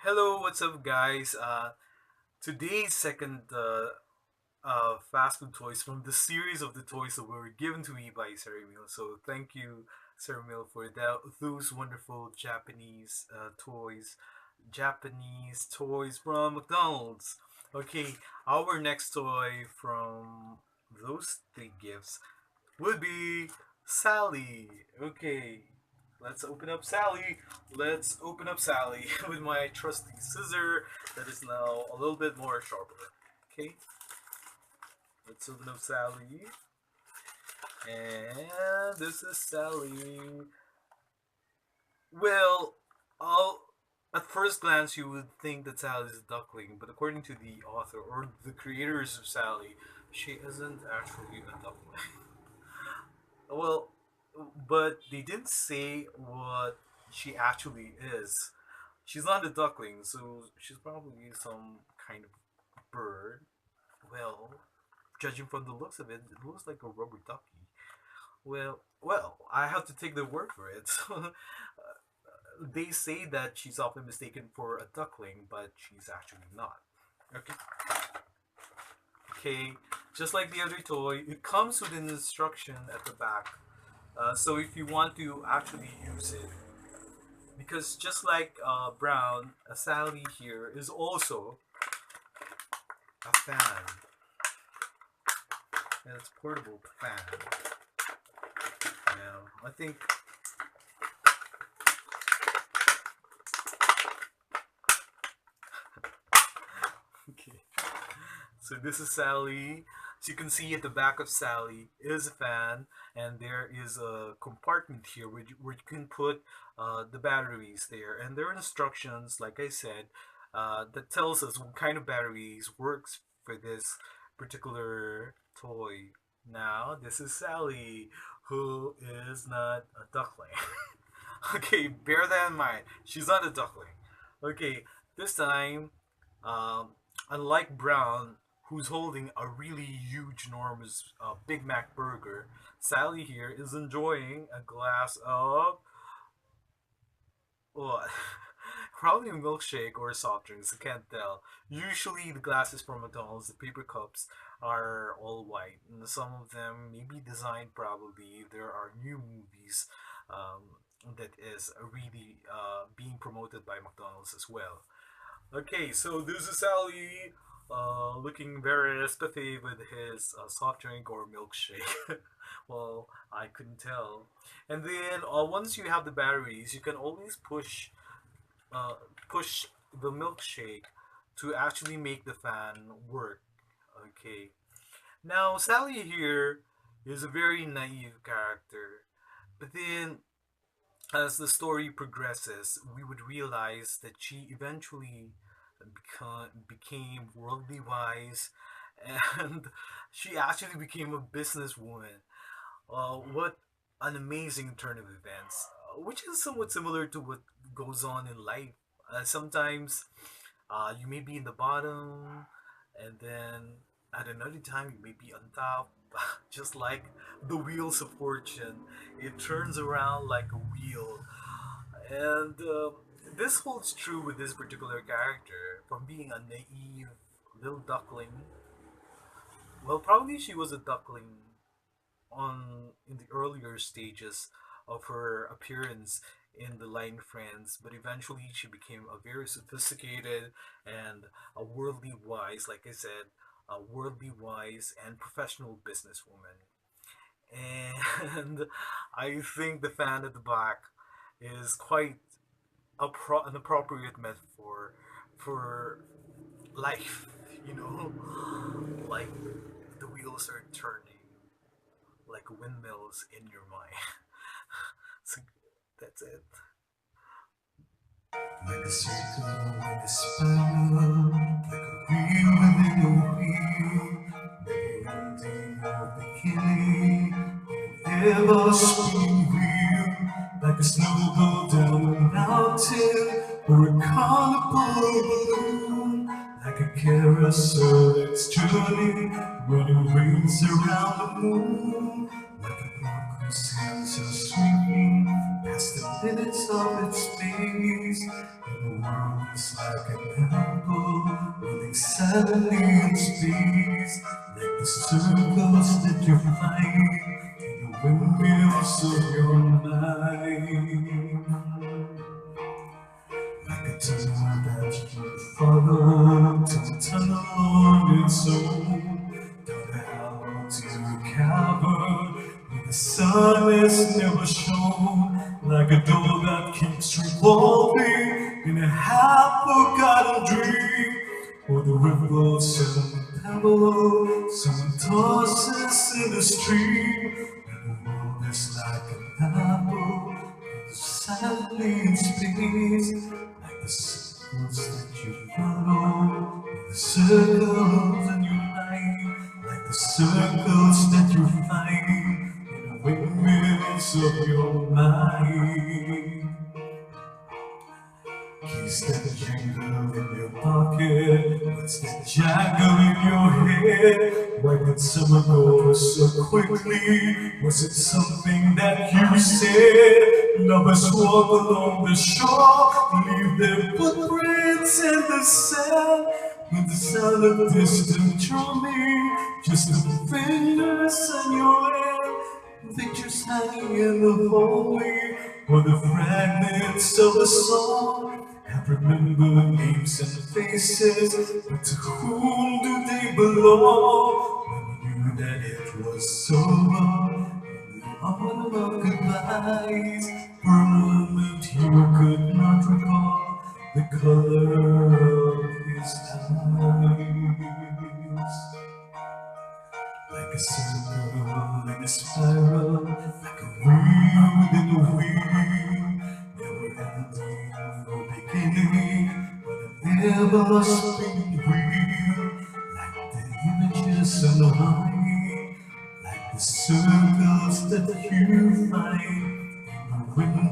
Hello, what's up, guys? Today's second fast food toys from the series of the toys that were given to me by Sarah Meal. So thank you, Sarah Meal, for those wonderful Japanese toys from McDonald's. Okay, our next toy from those three gifts would be Sally. Okay, let's open up Sally. Let's open up Sally with my trusty scissor that is now a little bit more sharper. Okay, let's open up Sally. And this is Sally. Well, I'll, at first glance, you would think that Sally is a duckling, but according to the author or the creators of Sally, she isn't actually a duckling. Well, but they didn't say what she actually is. She's not a duckling, so she's probably some kind of bird. Well, judging from the looks of it, it looks like a rubber ducky. Well, I have to take their word for it. They say that she's often mistaken for a duckling, but she's actually not. Okay. Okay. Just like the other toy, it comes with an instruction at the back. So if you want to actually use it, because just like Brown, Sally here is also a fan. And it's portable fan. Now, I think okay. So this is Sally. So you can see at the back of Sally is a fan, and there is a compartment here where you can put the batteries there, and there are instructions, like I said, that tells us what kind of batteries works for this particular toy. Now this is Sally, who is not a duckling. Okay, bear that in mind. She's not a duckling. Okay, this time, um, unlike Brown, who's holding a really huge, enormous Big Mac burger, Sally here is enjoying a glass of what? Probably a milkshake or a soft drinks. I can't tell. Usually, the glasses from McDonald's, the paper cups, are all white, and some of them may be designed. Probably there are new movies that is really being promoted by McDonald's as well. Okay, so this is Sally looking very spiffy with his soft drink or milkshake. Well, I couldn't tell. And then once you have the batteries, you can always uh, push the milkshake to actually make the fan work. Okay. Now, Sally here is a very naive character, but then as the story progresses, we would realize that she eventually became worldly wise and she actually became a businesswoman. What an amazing turn of events, which is somewhat similar to what goes on in life. Sometimes you may be in the bottom, and then at another time you may be on top. Just like the wheels of fortune, it turns around like a wheel. And this holds true with this particular character. From being a naive little duckling, well, probably she was a duckling on in the earlier stages of her appearance in the line Friends, but eventually she became a very sophisticated and a worldly wise, like I said, a worldly wise and professional businesswoman. And I think the fan at the back is quite an appropriate metaphor for life, you know, like the wheels are turning like windmills in your mind. So that's it. Like a circle with a spiral, like a wheel within a wheel, never ending or beginning, on an ever spinning wheel, like a snowball down a mountain, or a carnival balloon, like a carousel that's turning, running rings around the moon, like a boat whose hands are swinging past the limits of its space. space. And the world is like an apple rolling silently in space, like the circles that you find in the windmills of your mind. Like a tunnel that you follow to the tunnel on its own, down the hollow to a cavern where the sun has never shone. Like a door that keeps revolving in a half-forgotten dream, or the ripples of a pebble someone tosses in the stream. And the world is like an apple silently in space, like the circles that you follow, like the circles in your mind, like the circles that you find in the windmills of your mind. Keys that jingle in your pocket, what's that jangle in your head? Why did summer go so quickly? Was it something that you said? Lovers walk along the shore, leave their footprints in the sand, with the sound of distant drumming, just the fingers in your hand. Pictures hanging in the hallway, or the fragments of a song. Have remembered names and faces, but to whom do they belong? When you knew that it was so long, in the autumn of goodbyes, for a moment you could not recall the color of his eyes. Like a circle in a spiral, like a wheel within a wheel, never ending, no beginning, but an ever-spinning wheel. Like the images on the line, like the circles that you find in the wind